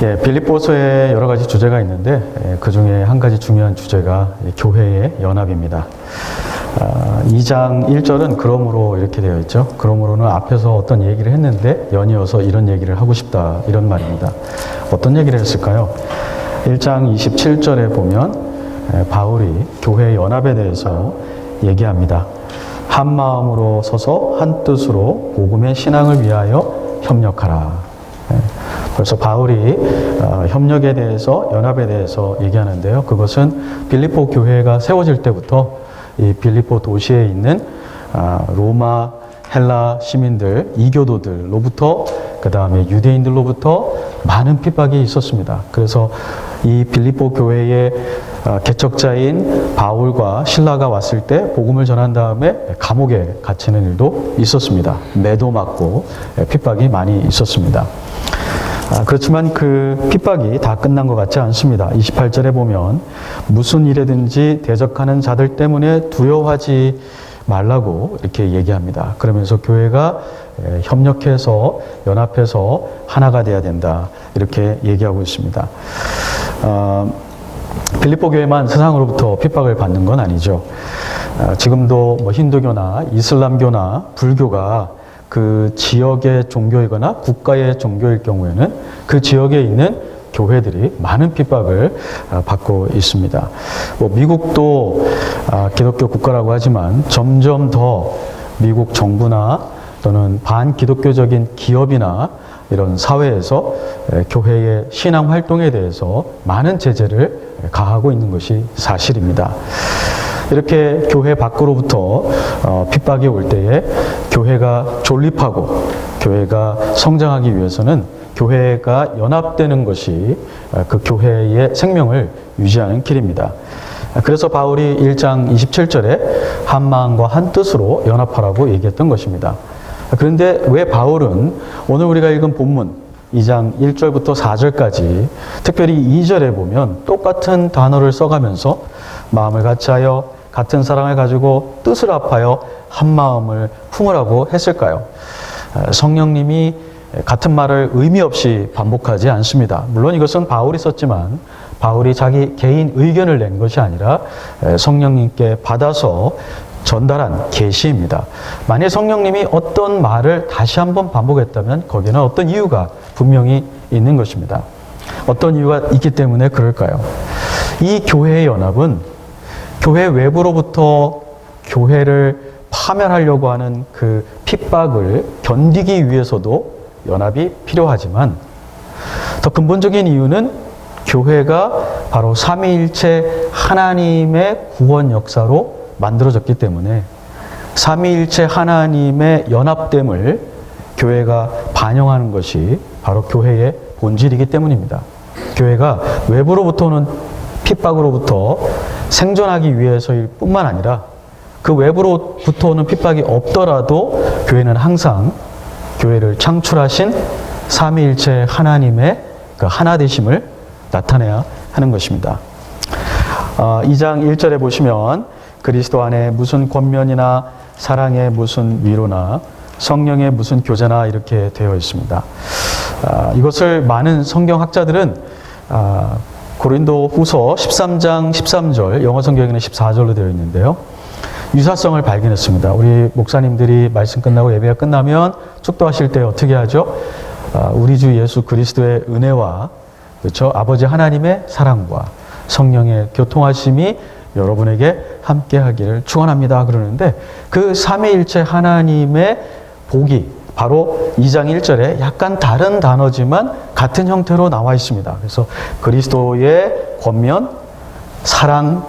예, 빌립보서에 여러 가지 주제가 있는데 그 중에 한 가지 중요한 주제가 교회의 연합입니다. 2장 1절은 그러므로 이렇게 되어 있죠. 그러므로는 앞에서 어떤 얘기를 했는데 연이어서 이런 얘기를 하고 싶다 이런 말입니다. 어떤 얘기를 했을까요? 1장 27절에 보면 바울이 교회의 연합에 대해서 얘기합니다. 한 마음으로 서서 한 뜻으로 복음의 신앙을 위하여 협력하라. 그래서 바울이 협력에 대해서 연합에 대해서 얘기하는데요. 그것은 빌립보 교회가 세워질 때부터 이 빌립보 도시에 있는 로마, 헬라 시민들, 이교도들로부터 그 다음에 유대인들로부터 많은 핍박이 있었습니다. 그래서 이 빌립보 교회의 개척자인 바울과 실라가 왔을 때 복음을 전한 다음에 감옥에 갇히는 일도 있었습니다. 매도 맞고 핍박이 많이 있었습니다. 그렇지만 그 핍박이 다 끝난 것 같지 않습니다. 28절에 보면 무슨 일에든지 대적하는 자들 때문에 두려워하지 말라고 이렇게 얘기합니다. 그러면서 교회가 협력해서 연합해서 하나가 돼야 된다 이렇게 얘기하고 있습니다. 빌립보 교회만 세상으로부터 핍박을 받는 건 아니죠. 지금도 뭐 힌두교나 이슬람교나 불교가 그 지역의 종교이거나 국가의 종교일 경우에는 그 지역에 있는 교회들이 많은 핍박을 받고 있습니다. 뭐 미국도 기독교 국가라고 하지만 점점 더 미국 정부나 또는 반기독교적인 기업이나 이런 사회에서 교회의 신앙 활동에 대해서 많은 제재를 가하고 있는 것이 사실입니다. 이렇게 교회 밖으로부터 핍박이 올 때에 교회가 존립하고 교회가 성장하기 위해서는 교회가 연합되는 것이 그 교회의 생명을 유지하는 길입니다. 그래서 바울이 1장 27절에 한 마음과 한 뜻으로 연합하라고 얘기했던 것입니다. 그런데 왜 바울은 오늘 우리가 읽은 본문 2장 1절부터 4절까지 특별히 2절에 보면 똑같은 단어를 써가면서 마음을 같이하여 같은 사랑을 가지고 뜻을 합하여 한 마음을 품으라고 했을까요? 성령님이 같은 말을 의미 없이 반복하지 않습니다. 물론 이것은 바울이 썼지만 바울이 자기 개인 의견을 낸 것이 아니라 성령님께 받아서 전달한 계시입니다. 만약 성령님이 어떤 말을 다시 한번 반복했다면 거기는 어떤 이유가 분명히 있는 것입니다. 어떤 이유가 있기 때문에 그럴까요? 이 교회의 연합은 교회 외부로부터 교회를 파멸하려고 하는 그 핍박을 견디기 위해서도 연합이 필요하지만 더 근본적인 이유는 교회가 바로 삼위일체 하나님의 구원 역사로 만들어졌기 때문에 삼위일체 하나님의 연합됨을 교회가 반영하는 것이 바로 교회의 본질이기 때문입니다. 교회가 외부로부터 오는 핍박으로부터 생존하기 위해서일 뿐만 아니라 그 외부로부터 오는 핍박이 없더라도 교회는 항상 교회를 창출하신 삼위일체 하나님의 그 하나되심을 나타내야 하는 것입니다. 2장 1절에 보시면 그리스도 안에 무슨 권면이나 사랑의 무슨 위로나 성령의 무슨 교제나 이렇게 되어 있습니다. 이것을 많은 성경학자들은 고린도 후서 13장 13절, 영어 성경에는 14절로 되어 있는데요. 유사성을 발견했습니다. 우리 목사님들이 말씀 끝나고 예배가 끝나면 축도하실 때 어떻게 하죠? 우리 주 예수 그리스도의 은혜와 그렇죠? 아버지 하나님의 사랑과 성령의 교통하심이 여러분에게 함께 하기를 축원합니다. 그러는데 그 삼위일체 하나님의 복이 바로 2장 1절에 약간 다른 단어지만 같은 형태로 나와 있습니다. 그래서 그리스도의 권면, 사랑,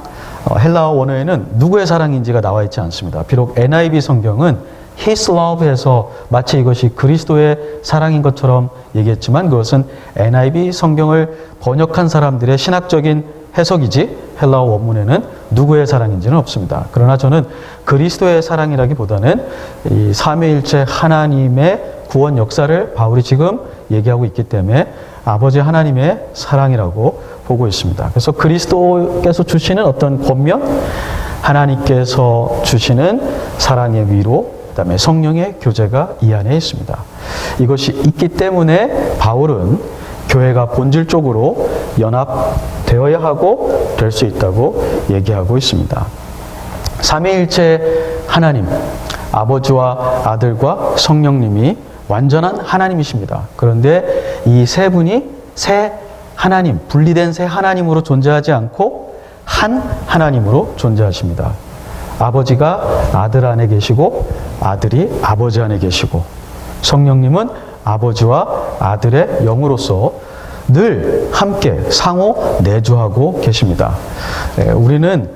헬라어 원어에는 누구의 사랑인지가 나와 있지 않습니다. 비록 NIV 성경은 His love에서 마치 이것이 그리스도의 사랑인 것처럼 얘기했지만 그것은 NIV 성경을 번역한 사람들의 신학적인 해석이지 헬라어 원문에는 누구의 사랑인지는 없습니다. 그러나 저는 그리스도의 사랑이라기보다는 이 삼위일체 하나님의 구원 역사를 바울이 지금 얘기하고 있기 때문에 아버지 하나님의 사랑이라고 보고 있습니다. 그래서 그리스도께서 주시는 어떤 권면, 하나님께서 주시는 사랑의 위로, 그다음에 성령의 교제가 이 안에 있습니다. 이것이 있기 때문에 바울은 교회가 본질적으로 연합되어야 하고 될 수 있다고 얘기하고 있습니다. 삼위일체 하나님, 아버지와 아들과 성령님이 완전한 하나님이십니다. 그런데 이 세 분이 세 하나님, 분리된 세 하나님으로 존재하지 않고 한 하나님으로 존재하십니다. 아버지가 아들 안에 계시고 아들이 아버지 안에 계시고 성령님은 아버지와 아들의 영으로서 늘 함께 상호 내주하고 계십니다. 우리는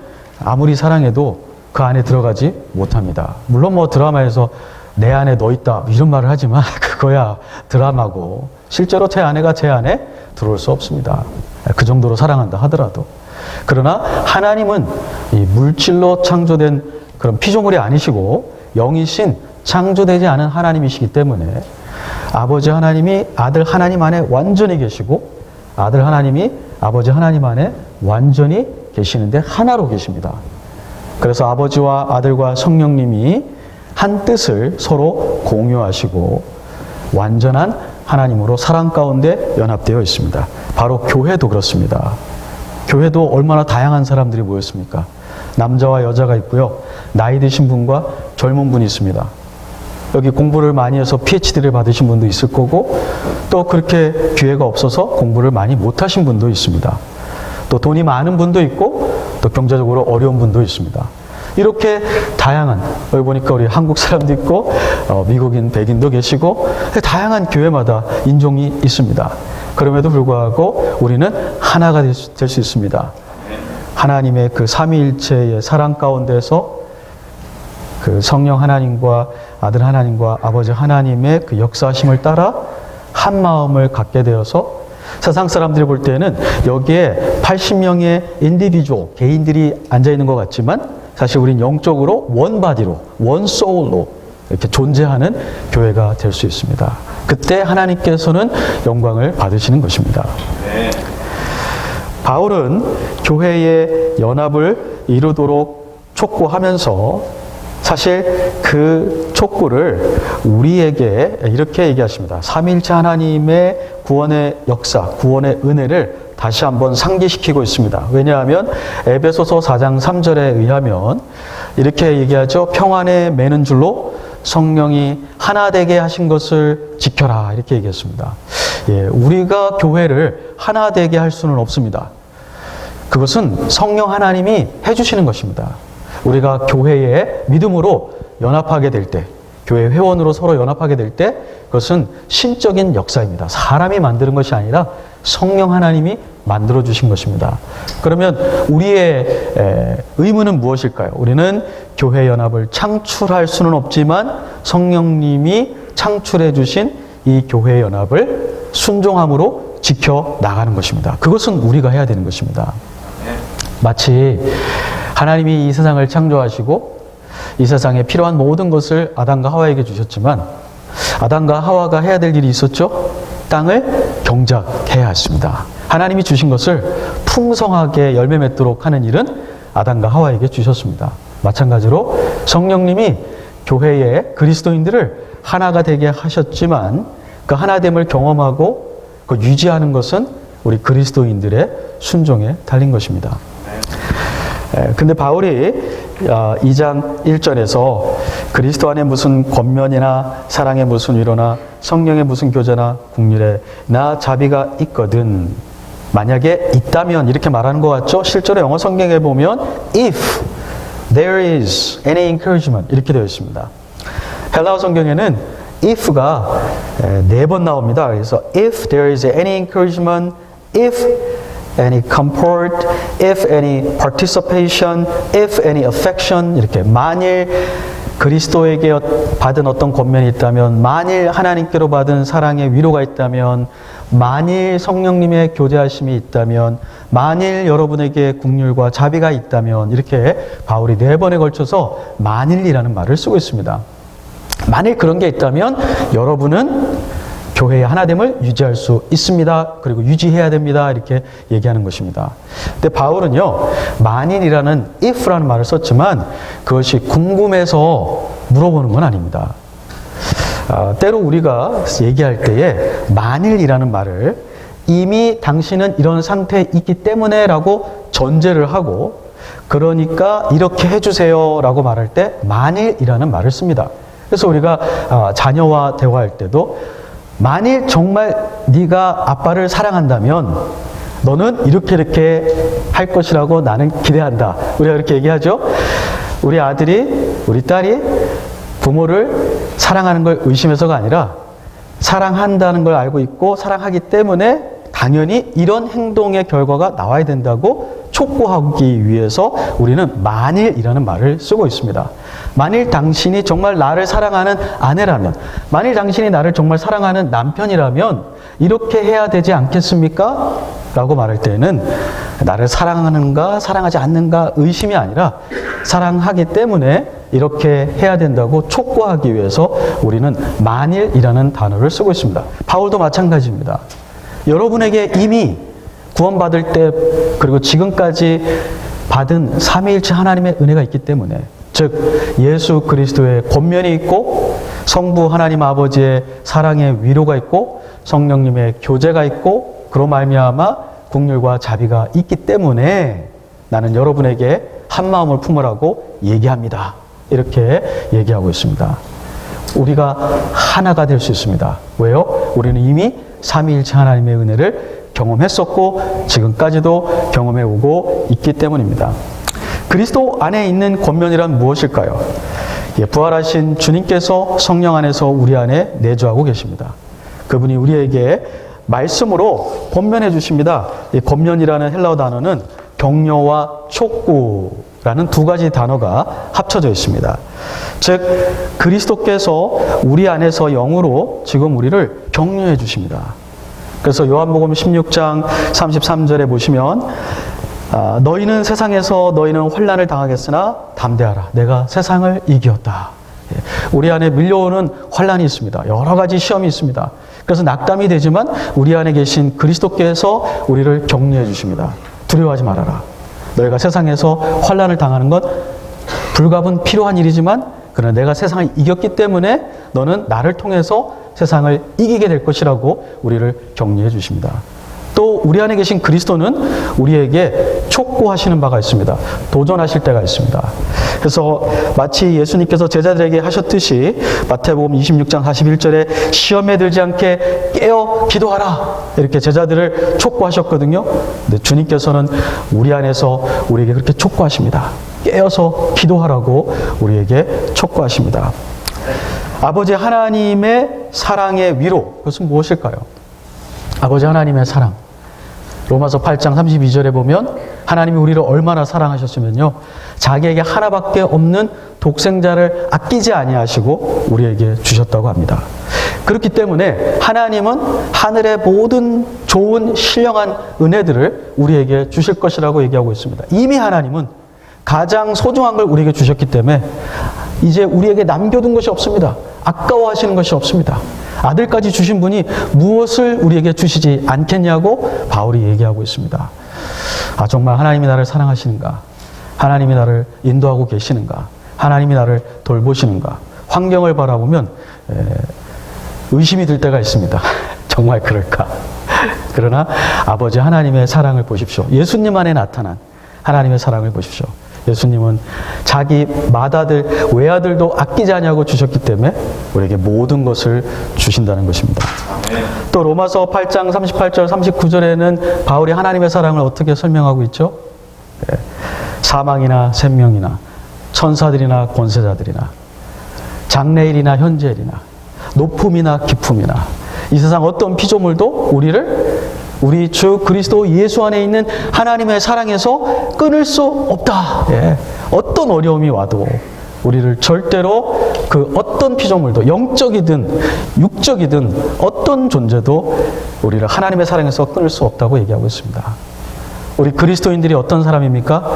아무리 사랑해도 그 안에 들어가지 못합니다. 물론 뭐 드라마에서 내 안에 너 있다 이런 말을 하지만 그거야 드라마고 실제로 제 아내가 제 안에 들어올 수 없습니다. 그 정도로 사랑한다 하더라도. 그러나 하나님은 이 물질로 창조된 그런 피조물이 아니시고 영이신 창조되지 않은 하나님이시기 때문에 아버지 하나님이 아들 하나님 안에 완전히 계시고 아들 하나님이 아버지 하나님 안에 완전히 계시는데 하나로 계십니다. 그래서 아버지와 아들과 성령님이 한 뜻을 서로 공유하시고 완전한 하나님으로 사랑 가운데 연합되어 있습니다. 바로 교회도 그렇습니다. 교회도 얼마나 다양한 사람들이 모였습니까? 남자와 여자가 있고요. 나이 드신 분과 젊은 분이 있습니다. 여기 공부를 많이 해서 PhD를 받으신 분도 있을 거고 또 그렇게 기회가 없어서 공부를 많이 못하신 분도 있습니다. 또 돈이 많은 분도 있고 또 경제적으로 어려운 분도 있습니다. 이렇게 다양한, 여기 보니까 우리 한국 사람도 있고 미국인, 백인도 계시고 다양한 교회마다 인종이 있습니다. 그럼에도 불구하고 우리는 하나가 될 수 있습니다. 하나님의 그 삼위일체의 사랑 가운데서 그 성령 하나님과 아들 하나님과 아버지 하나님의 그 역사심을 따라 한 마음을 갖게 되어서 세상 사람들이 볼 때는 여기에 80명의 인디비주얼, 개인들이 앉아있는 것 같지만 사실 우린 영적으로 원 바디로, 원 소울로 이렇게 존재하는 교회가 될 수 있습니다. 그때 하나님께서는 영광을 받으시는 것입니다. 바울은 교회의 연합을 이루도록 촉구하면서 사실 그 촉구를 우리에게 이렇게 얘기하십니다. 삼위일체 하나님의 구원의 역사, 구원의 은혜를 다시 한번 상기시키고 있습니다. 왜냐하면 에베소서 4장 3절에 의하면 이렇게 얘기하죠. 평안에 매는 줄로 성령이 하나 되게 하신 것을 지켜라 이렇게 얘기했습니다. 예, 우리가 교회를 하나 되게 할 수는 없습니다. 그것은 성령 하나님이 해주시는 것입니다. 우리가 교회에 믿음으로 연합하게 될 때, 교회 회원으로 서로 연합하게 될 때 그것은 신적인 역사입니다. 사람이 만드는 것이 아니라 성령 하나님이 만들어 주신 것입니다. 그러면 우리의 의무는 무엇일까요? 우리는 교회 연합을 창출할 수는 없지만 성령님이 창출해 주신 이 교회 연합을 순종함으로 지켜 나가는 것입니다. 그것은 우리가 해야 되는 것입니다. 마치 하나님이 이 세상을 창조하시고 이 세상에 필요한 모든 것을 아담과 하와에게 주셨지만 아담과 하와가 해야 될 일이 있었죠? 땅을 경작해야 했습니다. 하나님이 주신 것을 풍성하게 열매 맺도록 하는 일은 아담과 하와에게 주셨습니다. 마찬가지로 성령님이 교회의 그리스도인들을 하나가 되게 하셨지만 그 하나됨을 경험하고 그 유지하는 것은 우리 그리스도인들의 순종에 달린 것입니다. 근데 바울이 2장 1절에서 그리스도 안에 무슨 권면이나 사랑의 무슨 위로나 성령의 무슨 교제나 국률에 나 자비가 있거든 만약에 있다면 이렇게 말하는 것 같죠? 실제로 영어 성경에 보면 if there is any encouragement 이렇게 되어 있습니다. 헬라어 성경에는 if가 4번 나옵니다. 그래서 if there is any encouragement, if any comfort, if any participation, if any affection 이렇게 만일 그리스도에게 받은 어떤 권면이 있다면 만일 하나님께로 받은 사랑의 위로가 있다면 만일 성령님의 교제하심이 있다면 만일 여러분에게 국률과 자비가 있다면 이렇게 바울이 4번에 걸쳐서 만일이라는 말을 쓰고 있습니다. 만일 그런 게 있다면 여러분은 교회의 하나됨을 유지할 수 있습니다. 그리고 유지해야 됩니다. 이렇게 얘기하는 것입니다. 근데 바울은요, 만일이라는 if라는 말을 썼지만 그것이 궁금해서 물어보는 건 아닙니다. 때로 우리가 얘기할 때에 만일이라는 말을 이미 당신은 이런 상태에 있기 때문에 라고 전제를 하고, 그러니까 이렇게 해주세요 라고 말할 때 만일이라는 말을 씁니다. 그래서 우리가 자녀와 대화할 때도 만일 정말 네가 아빠를 사랑한다면 너는 이렇게 할 것이라고 나는 기대한다. 우리가 이렇게 얘기하죠. 우리 아들이, 우리 딸이 부모를 사랑하는 걸 의심해서가 아니라 사랑한다는 걸 알고 있고 사랑하기 때문에 당연히 이런 행동의 결과가 나와야 된다고 촉구하기 위해서 우리는 만일이라는 말을 쓰고 있습니다. 만일 당신이 정말 나를 사랑하는 아내라면, 만일 당신이 나를 정말 사랑하는 남편이라면 이렇게 해야 되지 않겠습니까? 라고 말할 때는 나를 사랑하는가 사랑하지 않는가 의심이 아니라 사랑하기 때문에 이렇게 해야 된다고 촉구하기 위해서 우리는 만일이라는 단어를 쓰고 있습니다. 바울도 마찬가지입니다. 여러분에게 이미 구원받을 때 그리고 지금까지 받은 삼위일체 하나님의 은혜가 있기 때문에, 즉 예수 그리스도의 권면이 있고 성부 하나님 아버지의 사랑의 위로가 있고 성령님의 교제가 있고 그로 말미암아 긍휼과 자비가 있기 때문에 나는 여러분에게 한 마음을 품으라고 얘기합니다. 이렇게 얘기하고 있습니다. 우리가 하나가 될 수 있습니다. 왜요? 우리는 이미 삼위일체 하나님의 은혜를 경험했었고 지금까지도 경험해 오고 있기 때문입니다. 그리스도 안에 있는 권면이란 무엇일까요? 부활하신 주님께서 성령 안에서 우리 안에 내주하고 계십니다. 그분이 우리에게 말씀으로 권면해 주십니다. 이 권면이라는 헬라어 단어는 격려와 촉구라는 두 가지 단어가 합쳐져 있습니다. 즉 그리스도께서 우리 안에서 영으로 지금 우리를 격려해 주십니다. 그래서 요한복음 16장 33절에 보시면 너희는 세상에서 너희는 환난을 당하겠으나 담대하라. 내가 세상을 이겼다. 우리 안에 밀려오는 환난이 있습니다. 여러 가지 시험이 있습니다. 그래서 낙담이 되지만 우리 안에 계신 그리스도께서 우리를 격려해 주십니다. 두려워하지 말아라. 너희가 세상에서 환난을 당하는 건 불가분 필요한 일이지만 그러나 내가 세상을 이겼기 때문에 너는 나를 통해서 세상을 이기게 될 것이라고 우리를 격려해 주십니다. 또 우리 안에 계신 그리스도는 우리에게 촉구하시는 바가 있습니다. 도전하실 때가 있습니다. 그래서 마치 예수님께서 제자들에게 하셨듯이 마태복음 26장 41절에 시험에 들지 않게 깨어 기도하라. 이렇게 제자들을 촉구하셨거든요. 근데 주님께서는 우리 안에서 우리에게 그렇게 촉구하십니다. 깨어서 기도하라고 우리에게 촉구하십니다. 아버지 하나님의 사랑의 위로, 그것은 무엇일까요? 아버지 하나님의 사랑. 로마서 8장 32절에 보면 하나님이 우리를 얼마나 사랑하셨으면요, 자기에게 하나밖에 없는 독생자를 아끼지 아니하시고 우리에게 주셨다고 합니다. 그렇기 때문에 하나님은 하늘의 모든 좋은 신령한 은혜들을 우리에게 주실 것이라고 얘기하고 있습니다. 이미 하나님은 가장 소중한 걸 우리에게 주셨기 때문에 이제 우리에게 남겨둔 것이 없습니다. 아까워하시는 것이 없습니다. 아들까지 주신 분이 무엇을 우리에게 주시지 않겠냐고 바울이 얘기하고 있습니다. 정말 하나님이 나를 사랑하시는가? 하나님이 나를 인도하고 계시는가? 하나님이 나를 돌보시는가? 환경을 바라보면 의심이 들 때가 있습니다. 정말 그럴까? 그러나 아버지 하나님의 사랑을 보십시오. 예수님 안에 나타난 하나님의 사랑을 보십시오. 예수님은 자기 맏아들, 외아들도 아끼지 아니하고 주셨기 때문에 우리에게 모든 것을 주신다는 것입니다. 또 로마서 8장 38절, 39절에는 바울이 하나님의 사랑을 어떻게 설명하고 있죠? 사망이나 생명이나 천사들이나 권세자들이나 장래일이나 현재일이나 높음이나 깊음이나 이 세상 어떤 피조물도 우리 주 그리스도 예수 안에 있는 하나님의 사랑에서 끊을 수 없다. 어떤 어려움이 와도 우리를 절대로 그 어떤 피조물도 영적이든 육적이든 어떤 존재도 우리를 하나님의 사랑에서 끊을 수 없다고 얘기하고 있습니다. 우리 그리스도인들이 어떤 사람입니까?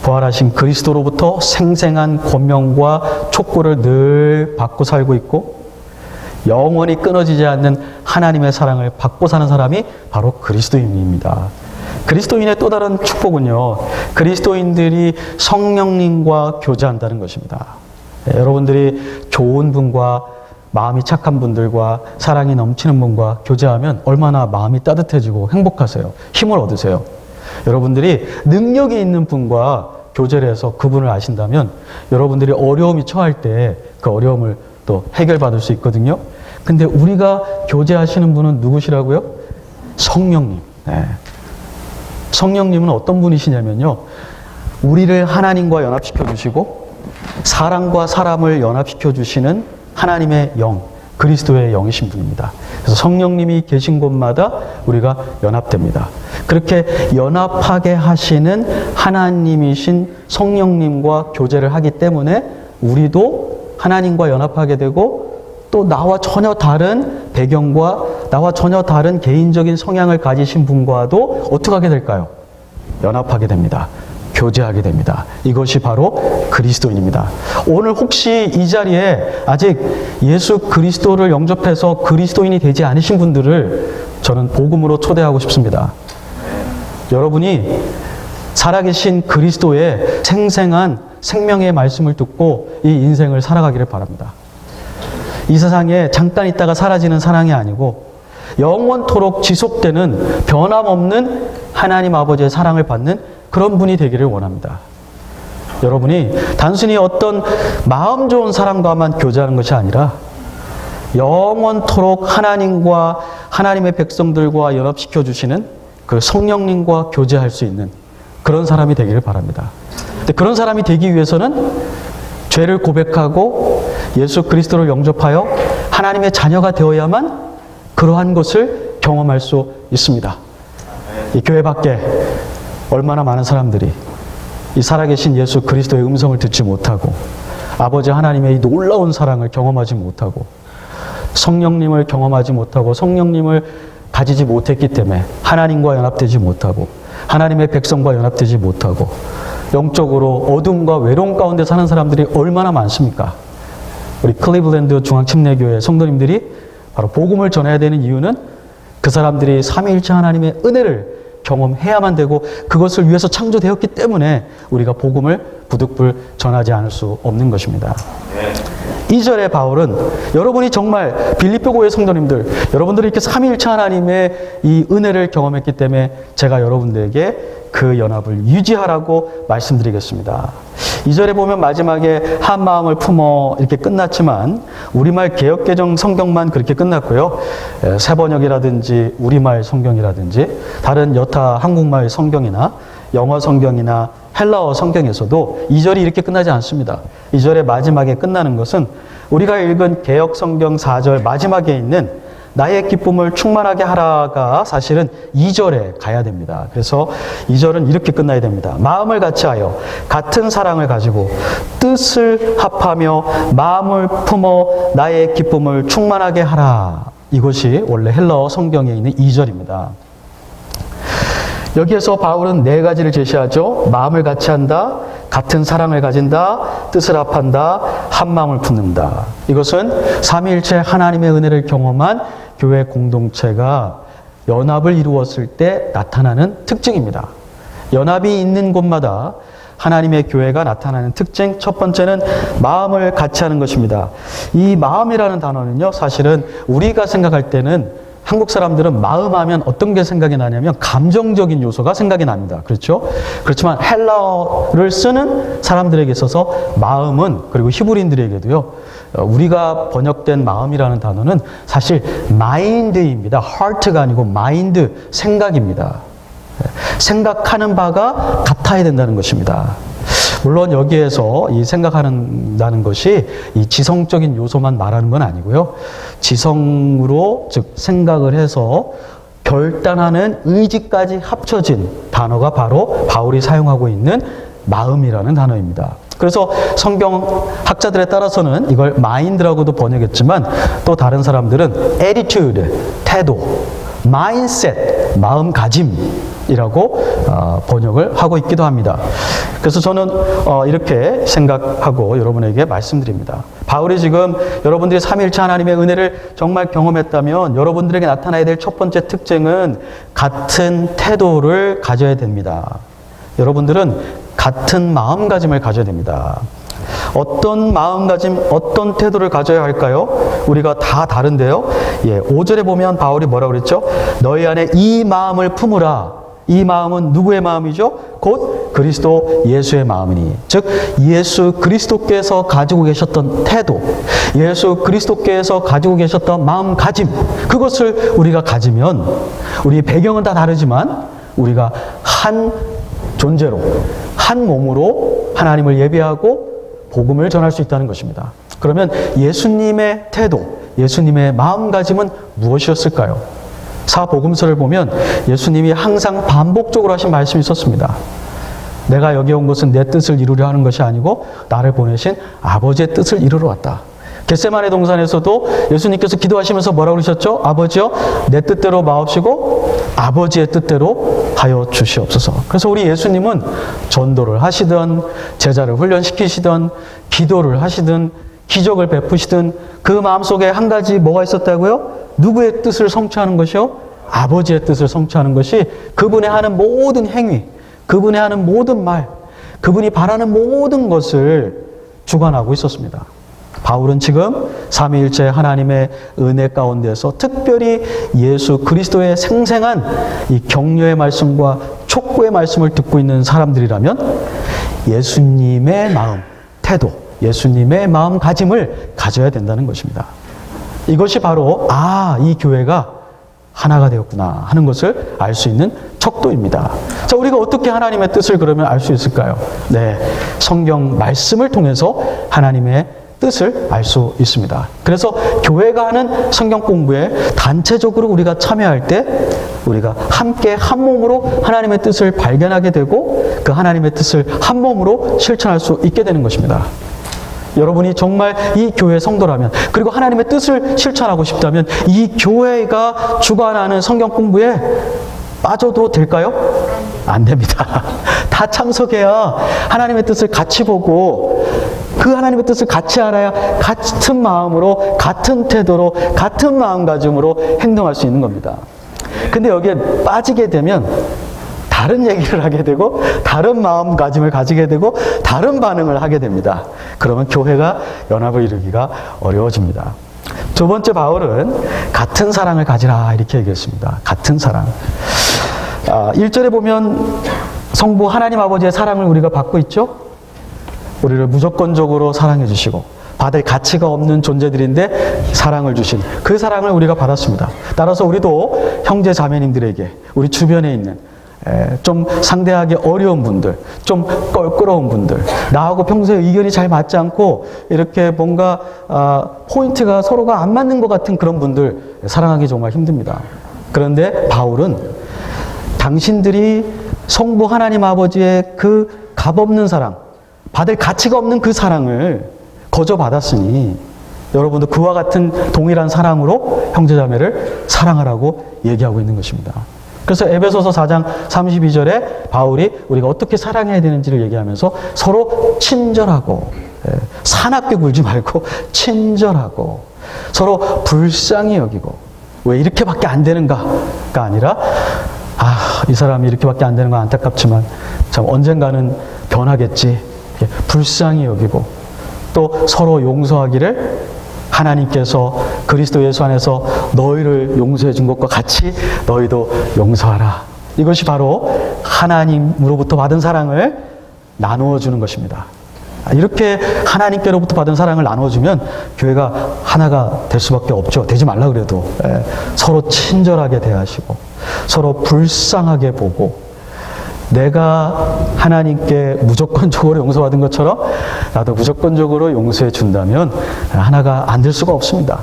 부활하신 그리스도로부터 생생한 권명과 촉구를 늘 받고 살고 있고 영원히 끊어지지 않는 하나님의 사랑을 받고 사는 사람이 바로 그리스도인입니다. 그리스도인의 또 다른 축복은요, 그리스도인들이 성령님과 교제한다는 것입니다. 여러분들이 좋은 분과 마음이 착한 분들과 사랑이 넘치는 분과 교제하면 얼마나 마음이 따뜻해지고 행복하세요. 힘을 얻으세요. 여러분들이 능력이 있는 분과 교제를 해서 그분을 아신다면 여러분들이 어려움이 처할 때 그 어려움을 또 해결받을 수 있거든요. 근데 우리가 교제하시는 분은 누구시라고요? 성령님. 네. 성령님은 어떤 분이시냐면요. 우리를 하나님과 연합시켜 주시고 사람과 사람을 연합시켜 주시는 하나님의 영, 그리스도의 영이신 분입니다. 그래서 성령님이 계신 곳마다 우리가 연합됩니다. 그렇게 연합하게 하시는 하나님이신 성령님과 교제를 하기 때문에 우리도 하나님과 연합하게 되고 또 나와 전혀 다른 배경과 나와 전혀 다른 개인적인 성향을 가지신 분과도 어떻게 하게 될까요? 연합하게 됩니다. 교제하게 됩니다. 이것이 바로 그리스도인입니다. 오늘 혹시 이 자리에 아직 예수 그리스도를 영접해서 그리스도인이 되지 않으신 분들을 저는 복음으로 초대하고 싶습니다. 여러분이 살아계신 그리스도의 생생한 생명의 말씀을 듣고 이 인생을 살아가기를 바랍니다. 이 세상에 잠깐 있다가 사라지는 사랑이 아니고 영원토록 지속되는 변함없는 하나님 아버지의 사랑을 받는 그런 분이 되기를 원합니다. 여러분이 단순히 어떤 마음 좋은 사람과만 교제하는 것이 아니라 영원토록 하나님과 하나님의 백성들과 연합시켜 주시는 그 성령님과 교제할 수 있는 그런 사람이 되기를 바랍니다. 근데 그런 사람이 되기 위해서는 죄를 고백하고 예수 그리스도를 영접하여 하나님의 자녀가 되어야만 그러한 것을 경험할 수 있습니다. 이 교회 밖에 얼마나 많은 사람들이 이 살아계신 예수 그리스도의 음성을 듣지 못하고 아버지 하나님의 이 놀라운 사랑을 경험하지 못하고 성령님을 경험하지 못하고 성령님을 가지지 못했기 때문에 하나님과 연합되지 못하고 하나님의 백성과 연합되지 못하고 영적으로 어둠과 외로움 가운데 사는 사람들이 얼마나 많습니까? 우리 클리블랜드 중앙침례교회 성도님들이 바로 복음을 전해야 되는 이유는 그 사람들이 삼위일체 하나님의 은혜를 경험해야만 되고 그것을 위해서 창조되었기 때문에 우리가 복음을 부득불 전하지 않을 수 없는 것입니다. 2절의 바울은 여러분이 정말 빌립보 교회 성도님들, 여러분들이 이렇게 삼위일체 하나님의 이 은혜를 경험했기 때문에 제가 여러분들에게 그 연합을 유지하라고 말씀드리겠습니다. 2절에 보면 마지막에 한 마음을 품어 이렇게 끝났지만 우리말 개역개정 성경만 그렇게 끝났고요. 새번역이라든지 우리말 성경이라든지 다른 여타 한국말 성경이나 영어 성경이나 헬라어 성경에서도 2절이 이렇게 끝나지 않습니다. 2절의 마지막에 끝나는 것은 우리가 읽은 개역 성경 4절 마지막에 있는 나의 기쁨을 충만하게 하라가 사실은 2절에 가야 됩니다. 그래서 2절은 이렇게 끝나야 됩니다. 마음을 같이하여 같은 사랑을 가지고 뜻을 합하며 마음을 품어 나의 기쁨을 충만하게 하라. 이것이 원래 헬라어 성경에 있는 2절입니다. 여기에서 바울은 네 가지를 제시하죠. 마음을 같이한다, 같은 사랑을 가진다, 뜻을 합한다, 한 마음을 품는다. 이것은 삼위일체 하나님의 은혜를 경험한 교회 공동체가 연합을 이루었을 때 나타나는 특징입니다. 연합이 있는 곳마다 하나님의 교회가 나타나는 특징, 첫 번째는 마음을 같이 하는 것입니다. 이 마음이라는 단어는요, 사실은 우리가 생각할 때는 한국 사람들은 마음하면 어떤 게 생각이 나냐면 감정적인 요소가 생각이 납니다. 그렇죠? 그렇지만 헬라어를 쓰는 사람들에게 있어서 마음은, 그리고 히브리인들에게도요, 우리가 번역된 마음이라는 단어는 사실 마인드입니다. heart가 아니고 마인드, 생각입니다. 생각하는 바가 같아야 된다는 것입니다. 물론 여기에서 이 생각한다는 것이 이 지성적인 요소만 말하는 건 아니고요. 지성으로, 즉 생각을 해서 결단하는 의지까지 합쳐진 단어가 바로 바울이 사용하고 있는 마음이라는 단어입니다. 그래서 성경 학자들에 따라서는 이걸 마인드라고도 번역했지만 또 다른 사람들은 attitude, 태도, mindset, 마음가짐이라고 번역을 하고 있기도 합니다. 그래서 저는 이렇게 생각하고 여러분에게 말씀드립니다. 바울이 지금 여러분들이 삼위일체 하나님의 은혜를 정말 경험했다면 여러분들에게 나타나야 될 첫 번째 특징은 같은 태도를 가져야 됩니다. 여러분들은 같은 마음가짐을 가져야 됩니다. 어떤 마음가짐, 어떤 태도를 가져야 할까요? 우리가 다 다른데요. 5절에 보면 바울이 뭐라고 그랬죠? 너희 안에 이 마음을 품으라. 이 마음은 누구의 마음이죠? 곧 그리스도 예수의 마음이니. 즉 예수 그리스도께서 가지고 계셨던 태도, 예수 그리스도께서 가지고 계셨던 마음가짐, 그것을 우리가 가지면 우리 배경은 다 다르지만 우리가 한 존재로, 한 몸으로 하나님을 예배하고 복음을 전할 수 있다는 것입니다. 그러면 예수님의 태도, 예수님의 마음가짐은 무엇이었을까요? 사복음서를 보면 예수님이 항상 반복적으로 하신 말씀이 있었습니다. 내가 여기 온 것은 내 뜻을 이루려 하는 것이 아니고 나를 보내신 아버지의 뜻을 이루러 왔다. 겟세마네 동산에서도 예수님께서 기도하시면서 뭐라고 그러셨죠? 아버지여, 내 뜻대로 마옵시고 아버지의 뜻대로 하여 주시옵소서. 그래서 우리 예수님은 전도를 하시든 제자를 훈련시키시든 기도를 하시든 기적을 베푸시든 그 마음속에 한 가지 뭐가 있었다고요? 누구의 뜻을 성취하는 것이요? 아버지의 뜻을 성취하는 것이 그분이 하는 모든 행위, 그분이 하는 모든 말, 그분이 바라는 모든 것을 주관하고 있었습니다. 바울은 지금 삼위일체 하나님의 은혜 가운데서 특별히 예수 그리스도의 생생한 이 격려의 말씀과 촉구의 말씀을 듣고 있는 사람들이라면 예수님의 마음, 태도, 예수님의 마음가짐을 가져야 된다는 것입니다. 이것이 바로 이 교회가 하나가 되었구나 하는 것을 알 수 있는 척도입니다. 자, 우리가 어떻게 하나님의 뜻을 그러면 알 수 있을까요? 성경 말씀을 통해서 하나님의 뜻을 알 수 있습니다. 그래서 교회가 하는 성경 공부에 단체적으로 우리가 참여할 때 우리가 함께 한 몸으로 하나님의 뜻을 발견하게 되고 그 하나님의 뜻을 한 몸으로 실천할 수 있게 되는 것입니다. 여러분이 정말 이 교회 성도라면, 그리고 하나님의 뜻을 실천하고 싶다면 이 교회가 주관하는 성경 공부에 빠져도 될까요? 안 됩니다. 다 참석해야 하나님의 뜻을 같이 보고 그 하나님의 뜻을 같이 알아야 같은 마음으로, 같은 태도로, 같은 마음가짐으로 행동할 수 있는 겁니다. 근데 여기에 빠지게 되면 다른 얘기를 하게 되고 다른 마음가짐을 가지게 되고 다른 반응을 하게 됩니다. 그러면 교회가 연합을 이루기가 어려워집니다. 두 번째, 바울은 같은 사랑을 가지라 이렇게 얘기했습니다. 같은 사랑. 1절에 보면 성부 하나님 아버지의 사랑을 우리가 받고 있죠. 우리를 무조건적으로 사랑해 주시고 받을 가치가 없는 존재들인데 사랑을 주신 그 사랑을 우리가 받았습니다. 따라서 우리도 형제 자매님들에게, 우리 주변에 있는 좀 상대하기 어려운 분들, 좀 껄끄러운 분들, 나하고 평소에 의견이 잘 맞지 않고 이렇게 뭔가 포인트가 서로가 안 맞는 것 같은 그런 분들 사랑하기 정말 힘듭니다. 그런데 바울은 당신들이 성부 하나님 아버지의 그 값없는 사랑, 받을 가치가 없는 그 사랑을 거저 받았으니 여러분도 그와 같은 동일한 사랑으로 형제자매를 사랑하라고 얘기하고 있는 것입니다. 그래서 에베소서 4장 32절에 바울이 우리가 어떻게 사랑해야 되는지를 얘기하면서 서로 친절하고, 사납게 굴지 말고 친절하고, 서로 불쌍히 여기고, 왜 이렇게밖에 안 되는가가 아니라 이 사람이 이렇게밖에 안 되는 건 안타깝지만 참 언젠가는 변하겠지, 불쌍히 여기고, 또 서로 용서하기를 하나님께서 그리스도 예수 안에서 너희를 용서해 준 것과 같이 너희도 용서하라. 이것이 바로 하나님으로부터 받은 사랑을 나누어 주는 것입니다. 이렇게 하나님께로부터 받은 사랑을 나눠주면 교회가 하나가 될 수밖에 없죠. 되지 말라 그래도. 서로 친절하게 대하시고 서로 불쌍하게 보고, 내가 하나님께 무조건적으로 용서받은 것처럼 나도 무조건적으로 용서해 준다면 하나가 안 될 수가 없습니다.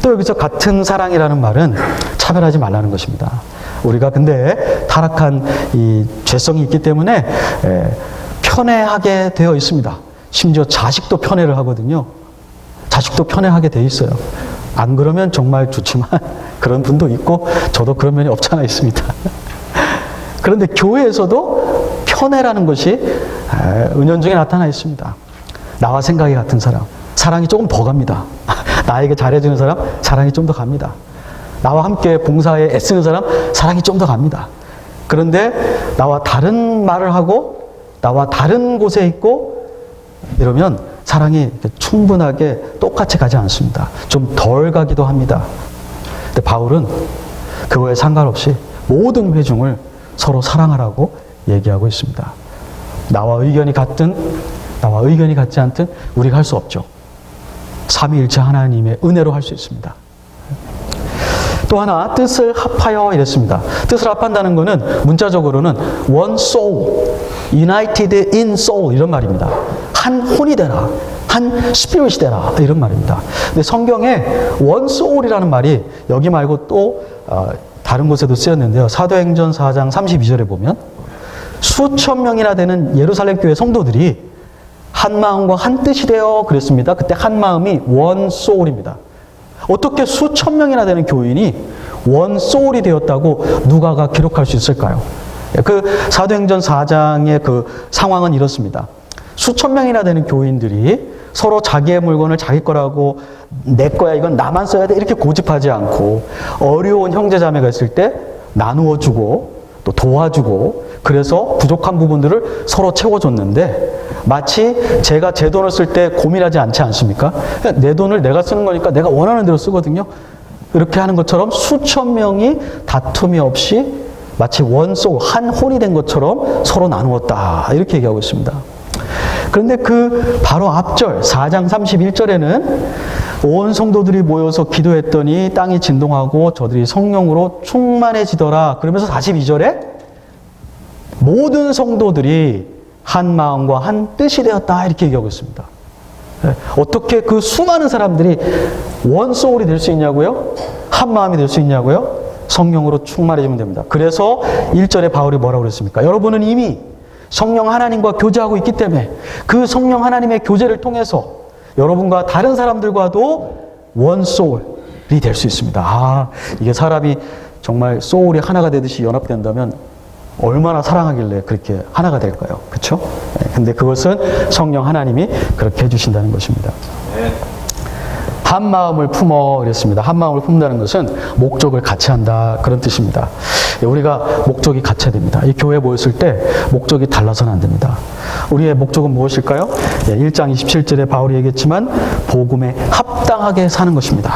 또 여기서 같은 사랑이라는 말은 차별하지 말라는 것입니다. 우리가 근데 타락한 이 죄성이 있기 때문에 편애하게 되어 있습니다. 심지어 자식도 편애를 하거든요. 자식도 편애하게 돼 있어요. 안 그러면 정말 좋지만 그런 분도 있고 저도 그런 면이 없지 않아 있습니다. 그런데 교회에서도 편애라는 것이 은연중에 나타나 있습니다. 나와 생각이 같은 사람, 사랑이 조금 더 갑니다. 나에게 잘해주는 사람, 사랑이 좀 더 갑니다. 나와 함께 봉사에 애쓰는 사람, 사랑이 좀 더 갑니다. 그런데 나와 다른 말을 하고 나와 다른 곳에 있고 이러면 사랑이 충분하게 똑같이 가지 않습니다. 좀 덜 가기도 합니다. 근데 바울은 그거에 상관없이 모든 회중을 서로 사랑하라고 얘기하고 있습니다. 나와 의견이 같든 나와 의견이 같지 않든 우리가 할 수 없죠. 삼위일체 하나님의 은혜로 할 수 있습니다. 또 하나 뜻을 합하여 이랬습니다. 뜻을 합한다는 것은 문자적으로는 one soul, united in soul 이런 말입니다. 한 혼이 되라, 한 spirit이 되라 이런 말입니다. 근데 성경에 one soul이라는 말이 여기 말고 또 다른 곳에도 쓰였는데요. 사도행전 4장 32절에 보면 수천 명이나 되는 예루살렘 교회 성도들이 한 마음과 한 뜻이 되어 그랬습니다. 그때 한 마음이 one soul입니다. 어떻게 수천 명이나 되는 교인이 one soul이 되었다고 누가가 기록할 수 있을까요? 그 사도행전 4장의 그 상황은 이렇습니다. 수천 명이나 되는 교인들이 서로 자기의 물건을 자기 거라고 내 거야 이건 나만 써야 돼 이렇게 고집하지 않고 어려운 형제자매가 있을 때 나누어 주고 또 도와주고 그래서 부족한 부분들을 서로 채워줬는데 마치 제가 제 돈을 쓸 때 고민하지 않지 않습니까? 내 돈을 내가 쓰는 거니까 내가 원하는 대로 쓰거든요. 이렇게 하는 것처럼 수천 명이 다툼이 없이 마치 원소울, 한 혼이 된 것처럼 서로 나누었다. 이렇게 얘기하고 있습니다. 그런데 그 바로 앞절 4장 31절에는 온 성도들이 모여서 기도했더니 땅이 진동하고 저들이 성령으로 충만해지더라. 그러면서 42절에 모든 성도들이 한 마음과 한 뜻이 되었다. 이렇게 얘기하고 있습니다. 어떻게 그 수많은 사람들이 원소울이 될 수 있냐고요? 한 마음이 될 수 있냐고요? 성령으로 충만해지면 됩니다. 그래서 1절에 바울이 뭐라고 그랬습니까? 여러분은 이미 성령 하나님과 교제하고 있기 때문에 그 성령 하나님의 교제를 통해서 여러분과 다른 사람들과도 원소울이 될 수 있습니다. 이게 사람이 정말 소울이 하나가 되듯이 연합된다면 얼마나 사랑하길래 그렇게 하나가 될까요? 그렇죠? 근데 그것은 성령 하나님이 그렇게 해주신다는 것입니다. 한 마음을 품어 그랬습니다. 한 마음을 품는다는 것은 목적을 같이 한다 그런 뜻입니다. 우리가 목적이 같아야 됩니다. 이 교회에 모였을 때 목적이 달라서는 안 됩니다. 우리의 목적은 무엇일까요? 1장 27절에 바울이 얘기했지만 복음에 합당하게 사는 것입니다.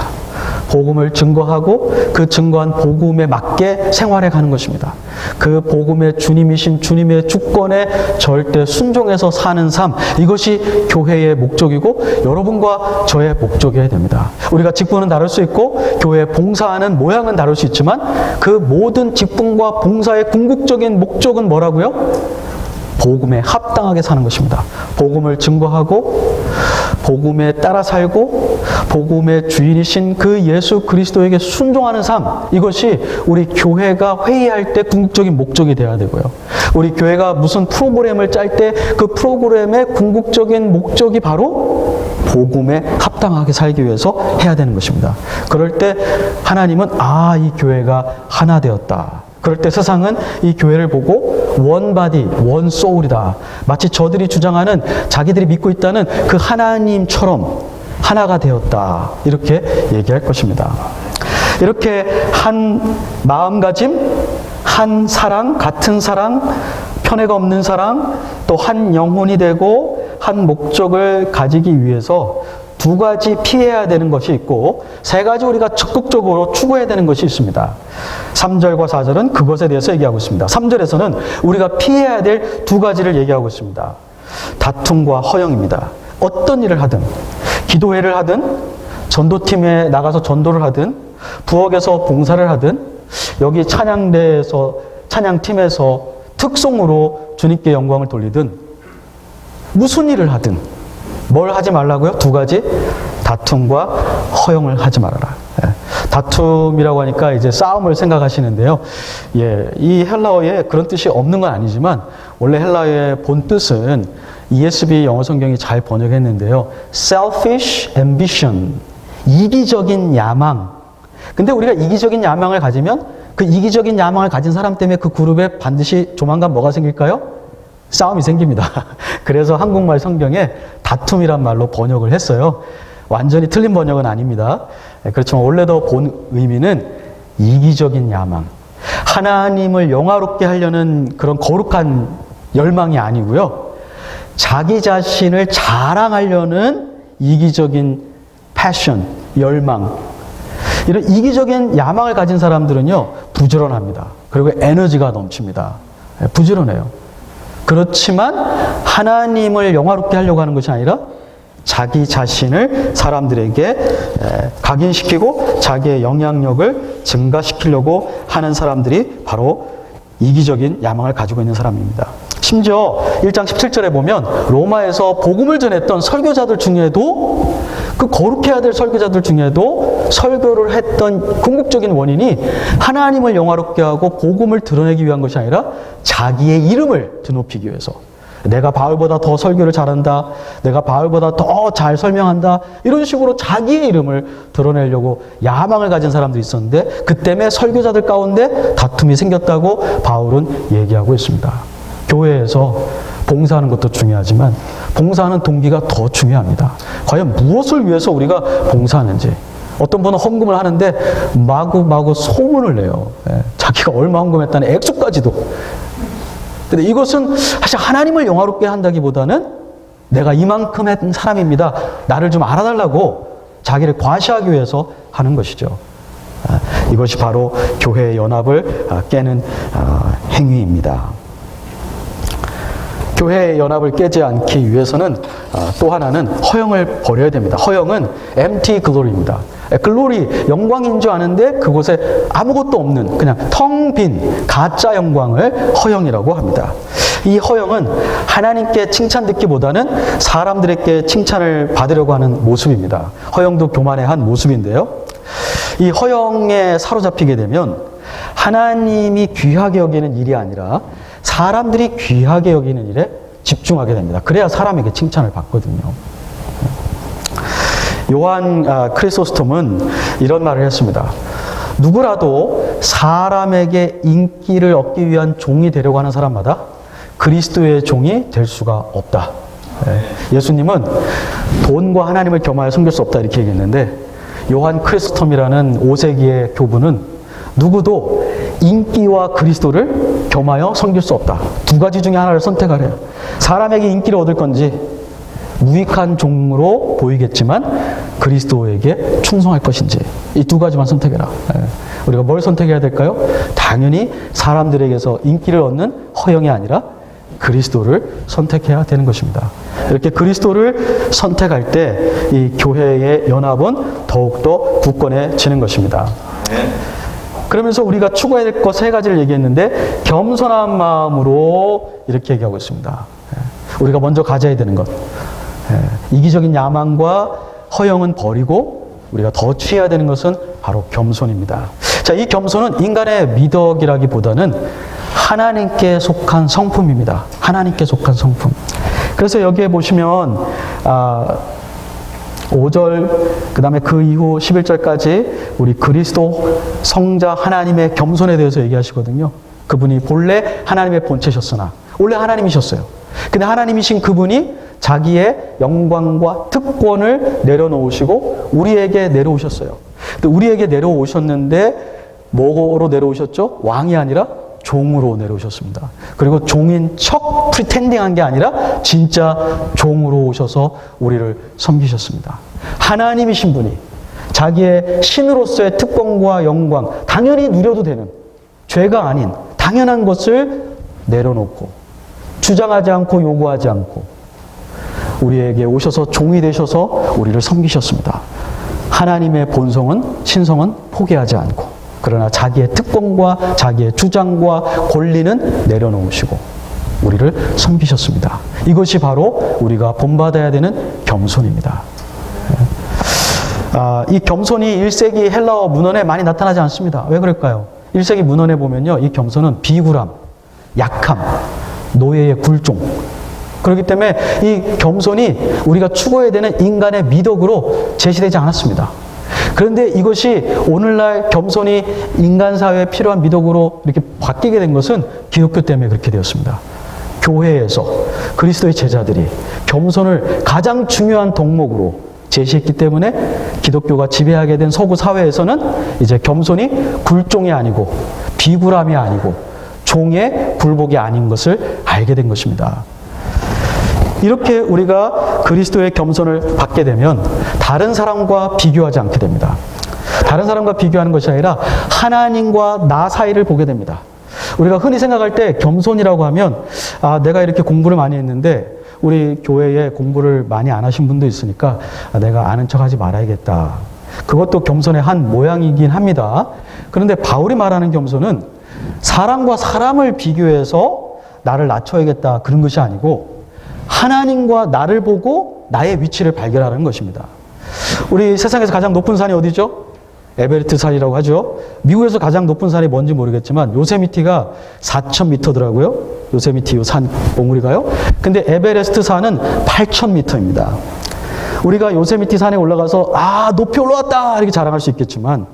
복음을 증거하고 그 증거한 복음에 맞게 생활해 가는 것입니다. 그 복음의 주님이신 주님의 주권에 절대 순종해서 사는 삶, 이것이 교회의 목적이고 여러분과 저의 목적이어야 됩니다. 우리가 직분은 다를 수 있고 교회 봉사하는 모양은 다를 수 있지만 그 모든 직분과 봉사의 궁극적인 목적은 뭐라고요? 복음에 합당하게 사는 것입니다. 복음을 증거하고 복음에 따라 살고 복음의 주인이신 그 예수 그리스도에게 순종하는 삶, 이것이 우리 교회가 회의할 때 궁극적인 목적이 되어야 되고요. 우리 교회가 무슨 프로그램을 짤 때 그 프로그램의 궁극적인 목적이 바로 복음에 합당하게 살기 위해서 해야 되는 것입니다. 그럴 때 하나님은 이 교회가 하나 되었다. 그럴 때 세상은 이 교회를 보고 원바디, 원소울이다. 마치 저들이 주장하는 자기들이 믿고 있다는 그 하나님처럼 하나가 되었다. 이렇게 얘기할 것입니다. 이렇게 한 마음가짐, 한 사랑, 같은 사랑, 편애가 없는 사랑, 또 한 영혼이 되고 한 목적을 가지기 위해서 두 가지 피해야 되는 것이 있고 세 가지 우리가 적극적으로 추구해야 되는 것이 있습니다. 3절과 4절은 그것에 대해서 얘기하고 있습니다. 3절에서는 우리가 피해야 될 두 가지를 얘기하고 있습니다. 다툼과 허영입니다. 어떤 일을 하든, 기도회를 하든, 전도팀에 나가서 전도를 하든, 부엌에서 봉사를 하든, 여기 찬양대에서, 찬양팀에서 특송으로 주님께 영광을 돌리든, 무슨 일을 하든, 뭘 하지 말라고요? 두 가지. 다툼과 허영을 하지 말아라. 다툼이라고 하니까 이제 싸움을 생각하시는데요. 이 헬라어에 그런 뜻이 없는 건 아니지만 원래 헬라어의 본 뜻은 ESV 영어 성경이 잘 번역했는데요. selfish ambition. 이기적인 야망. 근데 우리가 이기적인 야망을 가지면 그 이기적인 야망을 가진 사람 때문에 그 그룹에 반드시 조만간 뭐가 생길까요? 싸움이 생깁니다. 그래서 한국말 성경에 다툼이란 말로 번역을 했어요. 완전히 틀린 번역은 아닙니다. 그렇지만 원래도 본 의미는 이기적인 야망. 하나님을 영화롭게 하려는 그런 거룩한 열망이 아니고요. 자기 자신을 자랑하려는 이기적인 패션, 열망, 이런 이기적인 야망을 가진 사람들은요, 부지런합니다. 그리고 에너지가 넘칩니다. 부지런해요. 그렇지만 하나님을 영화롭게 하려고 하는 것이 아니라 자기 자신을 사람들에게 각인시키고 자기의 영향력을 증가시키려고 하는 사람들이 바로 이기적인 야망을 가지고 있는 사람입니다. 심지어 1장 17절에 보면 로마에서 복음을 전했던 설교자들 중에도, 그 거룩해야 될 설교자들 중에도 설교를 했던 궁극적인 원인이 하나님을 영화롭게 하고 복음을 드러내기 위한 것이 아니라 자기의 이름을 드높이기 위해서, 내가 바울보다 더 설교를 잘한다, 내가 바울보다 더 잘 설명한다, 이런 식으로 자기의 이름을 드러내려고 야망을 가진 사람들이 있었는데, 그 때문에 설교자들 가운데 다툼이 생겼다고 바울은 얘기하고 있습니다. 교회에서 봉사하는 것도 중요하지만 봉사하는 동기가 더 중요합니다. 과연 무엇을 위해서 우리가 봉사하는지. 어떤 분은 헌금을 하는데 마구 소문을 내요. 자기가 얼마 헌금했다는 액수까지도. 근데 이것은 사실 하나님을 영화롭게 한다기보다는 내가 이만큼 한 사람입니다, 나를 좀 알아달라고 자기를 과시하기 위해서 하는 것이죠. 이것이 바로 교회의 연합을 깨는 행위입니다. 교회의 연합을 깨지 않기 위해서는 또 하나는 허영을 버려야 됩니다. 허영은 empty glory입니다. 글로리, 영광인 줄 아는데 그곳에 아무것도 없는 그냥 텅 빈 가짜 영광을 허영이라고 합니다. 이 허영은 하나님께 칭찬 듣기보다는 사람들에게 칭찬을 받으려고 하는 모습입니다. 허영도 교만의 한 모습인데요. 이 허영에 사로잡히게 되면 하나님이 귀하게 여기는 일이 아니라 사람들이 귀하게 여기는 일에 집중하게 됩니다. 그래야 사람에게 칭찬을 받거든요. 요한 크리소스톰은 이런 말을 했습니다. 누구라도 사람에게 인기를 얻기 위한 종이 되려고 하는 사람마다 그리스도의 종이 될 수가 없다. 예수님은 돈과 하나님을 겸하여 섬길 수 없다, 이렇게 얘기했는데, 요한 크리소스톰이라는 5세기의 교부는 누구도 인기와 그리스도를 겸하여 섬길 수 없다. 두 가지 중에 하나를 선택하래요. 사람에게 인기를 얻을 건지 무익한 종으로 보이겠지만 그리스도에게 충성할 것인지, 이 두 가지만 선택해라. 우리가 뭘 선택해야 될까요? 당연히 사람들에게서 인기를 얻는 허영이 아니라 그리스도를 선택해야 되는 것입니다. 이렇게 그리스도를 선택할 때 이 교회의 연합은 더욱더 굳건해지는 것입니다. 그러면서 우리가 추구해야 될 것 세 가지를 얘기했는데, 겸손한 마음으로 이렇게 얘기하고 있습니다. 우리가 먼저 가져야 되는 것, 이기적인 야망과 허영은 버리고 우리가 더 취해야 되는 것은 바로 겸손입니다. 자, 이 겸손은 인간의 미덕이라기보다는 하나님께 속한 성품입니다. 하나님께 속한 성품. 그래서 여기에 보시면 5절, 그 다음에 그 이후 11절까지 우리 그리스도 성자 하나님의 겸손에 대해서 얘기하시거든요. 그분이 본래 하나님의 본체셨으나, 원래 하나님이셨어요. 근데 하나님이신 그분이 자기의 영광과 특권을 내려놓으시고 우리에게 내려오셨어요. 근데 우리에게 내려오셨는데 뭐로 내려오셨죠? 왕이 아니라 종으로 내려오셨습니다. 그리고 종인 척 프리텐딩한 게 아니라 진짜 종으로 오셔서 우리를 섬기셨습니다. 하나님이신 분이 자기의 신으로서의 특권과 영광, 당연히 누려도 되는, 죄가 아닌 당연한 것을 내려놓고 주장하지 않고 요구하지 않고 우리에게 오셔서 종이 되셔서 우리를 섬기셨습니다. 하나님의 본성은, 신성은 포기하지 않고, 그러나 자기의 특권과 자기의 주장과 권리는 내려놓으시고 우리를 섬기셨습니다. 이것이 바로 우리가 본받아야 되는 겸손입니다. 이 겸손이 1세기 헬라어 문헌에 많이 나타나지 않습니다. 왜 그럴까요? 1세기 문헌에 보면요, 이 겸손은 비굴함, 약함, 노예의 굴종, 그렇기 때문에 이 겸손이 우리가 추구해야 되는 인간의 미덕으로 제시되지 않았습니다. 그런데 이것이 오늘날 겸손이 인간 사회에 필요한 미덕으로 이렇게 바뀌게 된 것은 기독교 때문에 그렇게 되었습니다. 교회에서 그리스도의 제자들이 겸손을 가장 중요한 덕목으로 제시했기 때문에 기독교가 지배하게 된 서구 사회에서는 이제 겸손이 굴종이 아니고 비굴함이 아니고 종의 굴복이 아닌 것을 알게 된 것입니다. 이렇게 우리가 그리스도의 겸손을 받게 되면 다른 사람과 비교하지 않게 됩니다. 다른 사람과 비교하는 것이 아니라 하나님과 나 사이를 보게 됩니다. 우리가 흔히 생각할 때 겸손이라고 하면 내가 이렇게 공부를 많이 했는데 우리 교회에 공부를 많이 안 하신 분도 있으니까 내가 아는 척하지 말아야겠다. 그것도 겸손의 한 모양이긴 합니다. 그런데 바울이 말하는 겸손은 사람과 사람을 비교해서 나를 낮춰야겠다 그런 것이 아니고 하나님과 나를 보고 나의 위치를 발견하는 것입니다. 우리 세상에서 가장 높은 산이 어디죠? 에베레스트 산이라고 하죠. 미국에서 가장 높은 산이 뭔지 모르겠지만 요세미티가 4,000m더라고요. 요세미티 요 산 봉우리가요. 근데 에베레스트 산은 8,000m입니다. 우리가 요세미티 산에 올라가서 높이 올라왔다 이렇게 자랑할 수 있겠지만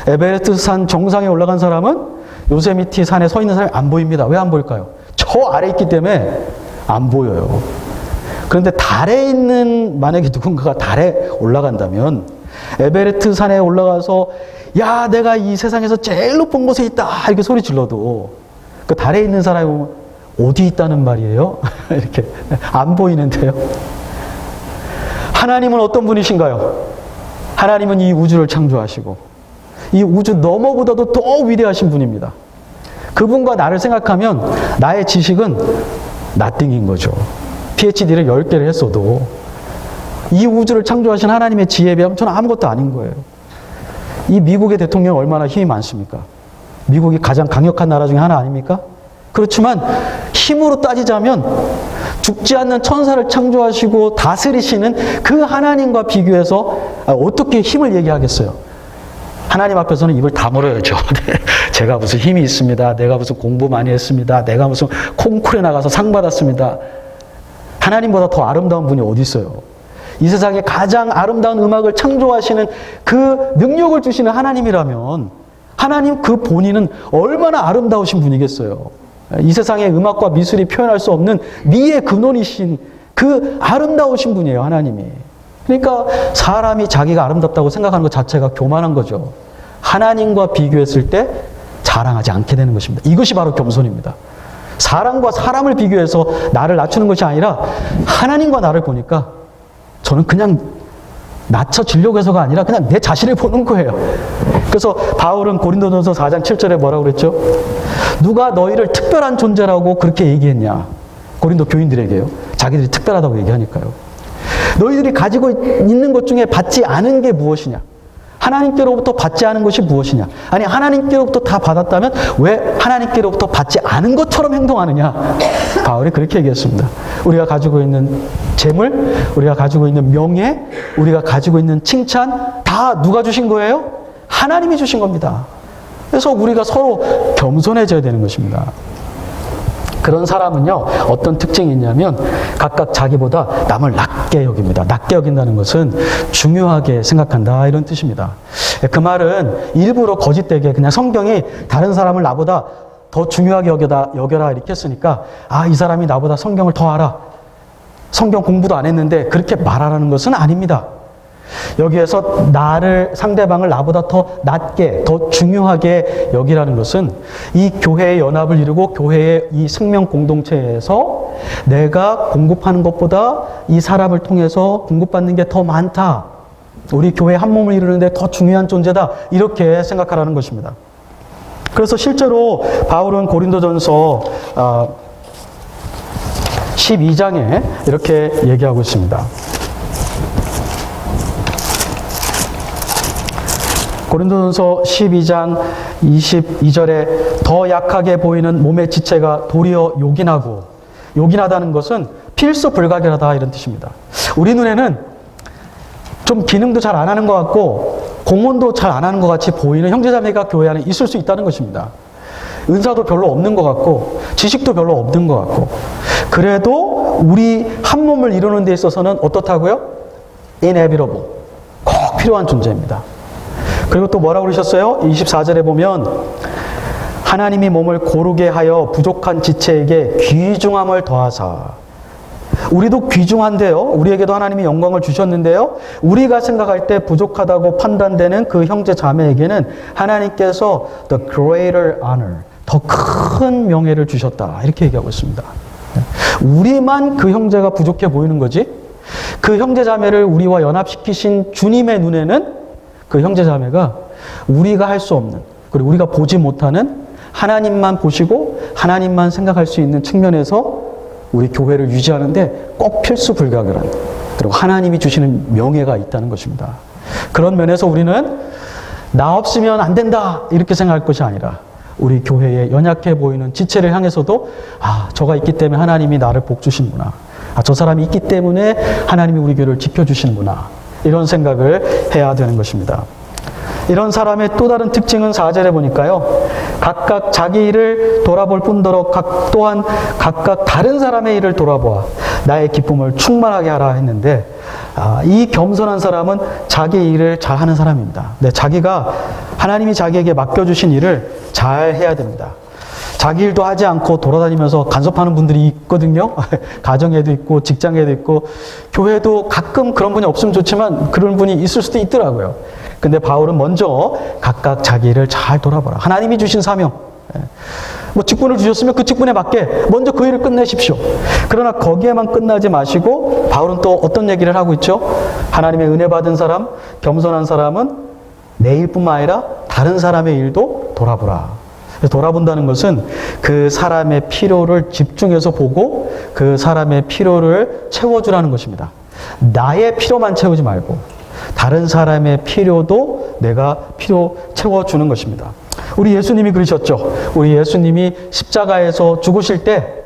에베레스트 산 정상에 올라간 사람은 요세미티 산에 서 있는 사람이 안 보입니다. 왜 안 보일까요? 저 아래에 있기 때문에 안 보여요. 그런데 달에 있는 만약에 누군가가 달에 올라간다면 에베레스트 산에 올라가서 야 내가 이 세상에서 제일 높은 곳에 있다 이렇게 소리 질러도 그 달에 있는 사람이 보면 어디 있다는 말이에요? 이렇게 안 보이는데요. 하나님은 어떤 분이신가요? 하나님은 이 우주를 창조하시고 이 우주 너머보다도 더 위대하신 분입니다. 그분과 나를 생각하면 나의 지식은 나띵인 거죠. PhD를 10개를 했어도 이 우주를 창조하신 하나님의 지혜에 비하면 저는 아무것도 아닌 거예요. 이 미국의 대통령이 얼마나 힘이 많습니까? 미국이 가장 강력한 나라 중에 하나 아닙니까? 그렇지만 힘으로 따지자면 죽지 않는 천사를 창조하시고 다스리시는 그 하나님과 비교해서 어떻게 힘을 얘기하겠어요? 하나님 앞에서는 입을 다물어야죠. 제가 무슨 힘이 있습니다. 내가 무슨 공부 많이 했습니다. 내가 무슨 콩쿠르에 나가서 상 받았습니다. 하나님보다 더 아름다운 분이 어디 있어요? 이 세상에 가장 아름다운 음악을 창조하시는 그 능력을 주시는 하나님이라면 하나님 그 본인은 얼마나 아름다우신 분이겠어요. 이 세상의 음악과 미술이 표현할 수 없는 미의 근원이신 그 아름다우신 분이에요, 하나님이. 그러니까 사람이 자기가 아름답다고 생각하는 것 자체가 교만한 거죠. 하나님과 비교했을 때 자랑하지 않게 되는 것입니다. 이것이 바로 겸손입니다. 사람과 사람을 비교해서 나를 낮추는 것이 아니라 하나님과 나를 보니까 저는 그냥 낮춰지려고 해서가 아니라 그냥 내 자신을 보는 거예요. 그래서 바울은 고린도전서 4장 7절에 뭐라고 그랬죠? 누가 너희를 특별한 존재라고 그렇게 얘기했냐? 고린도 교인들에게요. 자기들이 특별하다고 얘기하니까요. 너희들이 가지고 있는 것 중에 받지 않은 게 무엇이냐? 하나님께로부터 받지 않은 것이 무엇이냐? 아니 하나님께로부터 다 받았다면 왜 하나님께로부터 받지 않은 것처럼 행동하느냐? 바울이 그렇게 얘기했습니다. 우리가 가지고 있는 재물, 우리가 가지고 있는 명예, 우리가 가지고 있는 칭찬 다 누가 주신 거예요? 하나님이 주신 겁니다. 그래서 우리가 서로 겸손해져야 되는 것입니다. 그런 사람은요, 어떤 특징이 있냐면 각각 자기보다 남을 낮게 여깁니다. 낮게 여긴다는 것은 중요하게 생각한다 이런 뜻입니다. 그 말은 일부러 거짓되게 그냥 성경이 다른 사람을 나보다 더 중요하게 여겨라 이렇게 했으니까 이 사람이 나보다 성경을 더 알아. 성경 공부도 안 했는데 그렇게 말하라는 것은 아닙니다. 여기에서 상대방을 나보다 더 낮게, 더 중요하게 여기라는 것은 이 교회의 연합을 이루고 교회의 이 생명 공동체에서 내가 공급하는 것보다 이 사람을 통해서 공급받는 게 더 많다. 우리 교회 한 몸을 이루는데 더 중요한 존재다. 이렇게 생각하라는 것입니다. 그래서 실제로 바울은 고린도전서 12장에 이렇게 얘기하고 있습니다. 고린도전서 12장 22절에 더 약하게 보이는 몸의 지체가 도리어 요긴하다는 것은 필수 불가결하다 이런 뜻입니다. 우리 눈에는 좀 기능도 잘 안 하는 것 같고 공헌도 잘 안 하는 것 같이 보이는 형제자매가 교회 안에 있을 수 있다는 것입니다. 은사도 별로 없는 것 같고 지식도 별로 없는 것 같고 그래도 우리 한 몸을 이루는 데 있어서는 어떻다고요? inevitable. 꼭 필요한 존재입니다. 그리고 또 뭐라고 그러셨어요? 24절에 보면 하나님이 몸을 고르게 하여 부족한 지체에게 귀중함을 더하사. 우리도 귀중한데요. 우리에게도 하나님이 영광을 주셨는데요. 우리가 생각할 때 부족하다고 판단되는 그 형제 자매에게는 하나님께서 the greater honor, 더 큰 명예를 주셨다. 이렇게 얘기하고 있습니다. 우리만 그 형제가 부족해 보이는 거지, 그 형제 자매를 우리와 연합시키신 주님의 눈에는 그 형제 자매가 우리가 할 수 없는, 그리고 우리가 보지 못하는 하나님만 보시고 하나님만 생각할 수 있는 측면에서 우리 교회를 유지하는데 꼭 필수 불가결한, 그리고 하나님이 주시는 명예가 있다는 것입니다. 그런 면에서 우리는 나 없으면 안 된다 이렇게 생각할 것이 아니라 우리 교회에 연약해 보이는 지체를 향해서도 저가 있기 때문에 하나님이 나를 복 주시는구나, 저 사람이 있기 때문에 하나님이 우리 교회를 지켜주시는구나, 이런 생각을 해야 되는 것입니다. 이런 사람의 또 다른 특징은 4절에 보니까요, 각각 자기 일을 돌아볼 뿐더러 또한 각각 다른 사람의 일을 돌아보아 나의 기쁨을 충만하게 하라 했는데, 이 겸손한 사람은 자기 일을 잘하는 사람입니다. 자기가 하나님이 자기에게 맡겨주신 일을 잘 해야 됩니다. 자기 일도 하지 않고 돌아다니면서 간섭하는 분들이 있거든요. 가정에도 있고 직장에도 있고 교회도 가끔 그런 분이 없으면 좋지만 그런 분이 있을 수도 있더라고요. 근데 바울은 먼저 각각 자기 일을 잘 돌아보라. 하나님이 주신 사명, 직분을 주셨으면 그 직분에 맞게 먼저 그 일을 끝내십시오. 그러나 거기에만 끝나지 마시고 바울은 또 어떤 얘기를 하고 있죠? 하나님의 은혜 받은 사람, 겸손한 사람은 내 일뿐만 아니라 다른 사람의 일도 돌아보라. 돌아본다는 것은 그 사람의 필요를 집중해서 보고 그 사람의 필요를 채워주라는 것입니다. 나의 필요만 채우지 말고 다른 사람의 필요도 내가 필요 채워주는 것입니다. 우리 예수님이 그러셨죠. 우리 예수님이 십자가에서 죽으실 때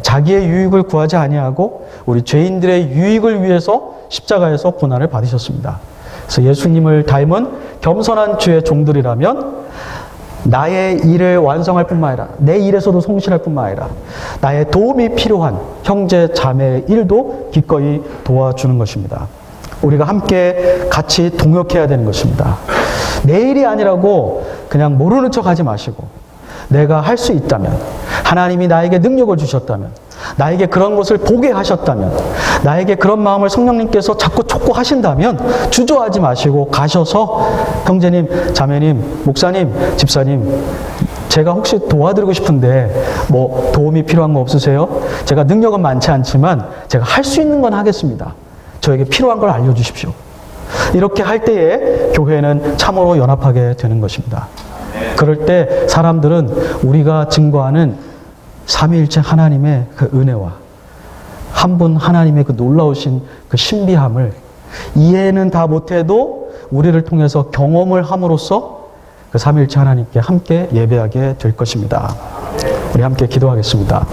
자기의 유익을 구하지 아니하고 우리 죄인들의 유익을 위해서 십자가에서 고난을 받으셨습니다. 그래서 예수님을 닮은 겸손한 주의 종들이라면 나의 일을 완성할 뿐만 아니라 내 일에서도 성실할 뿐만 아니라 나의 도움이 필요한 형제 자매의 일도 기꺼이 도와주는 것입니다. 우리가 함께 같이 동역해야 되는 것입니다. 내 일이 아니라고 그냥 모르는 척 하지 마시고, 내가 할 수 있다면, 하나님이 나에게 능력을 주셨다면, 나에게 그런 것을 보게 하셨다면, 나에게 그런 마음을 성령님께서 자꾸 촉구하신다면 주저하지 마시고 가셔서 형제님, 자매님, 목사님, 집사님, 제가 혹시 도와드리고 싶은데 도움이 필요한 거 없으세요? 제가 능력은 많지 않지만 제가 할 수 있는 건 하겠습니다. 저에게 필요한 걸 알려주십시오. 이렇게 할 때에 교회는 참으로 연합하게 되는 것입니다. 그럴 때 사람들은 우리가 증거하는 삼위일체 하나님의 그 은혜와 한 분 하나님의 그 놀라우신 그 신비함을 이해는 다 못해도 우리를 통해서 경험을 함으로써 그 삼위일체 하나님께 함께 예배하게 될 것입니다. 우리 함께 기도하겠습니다.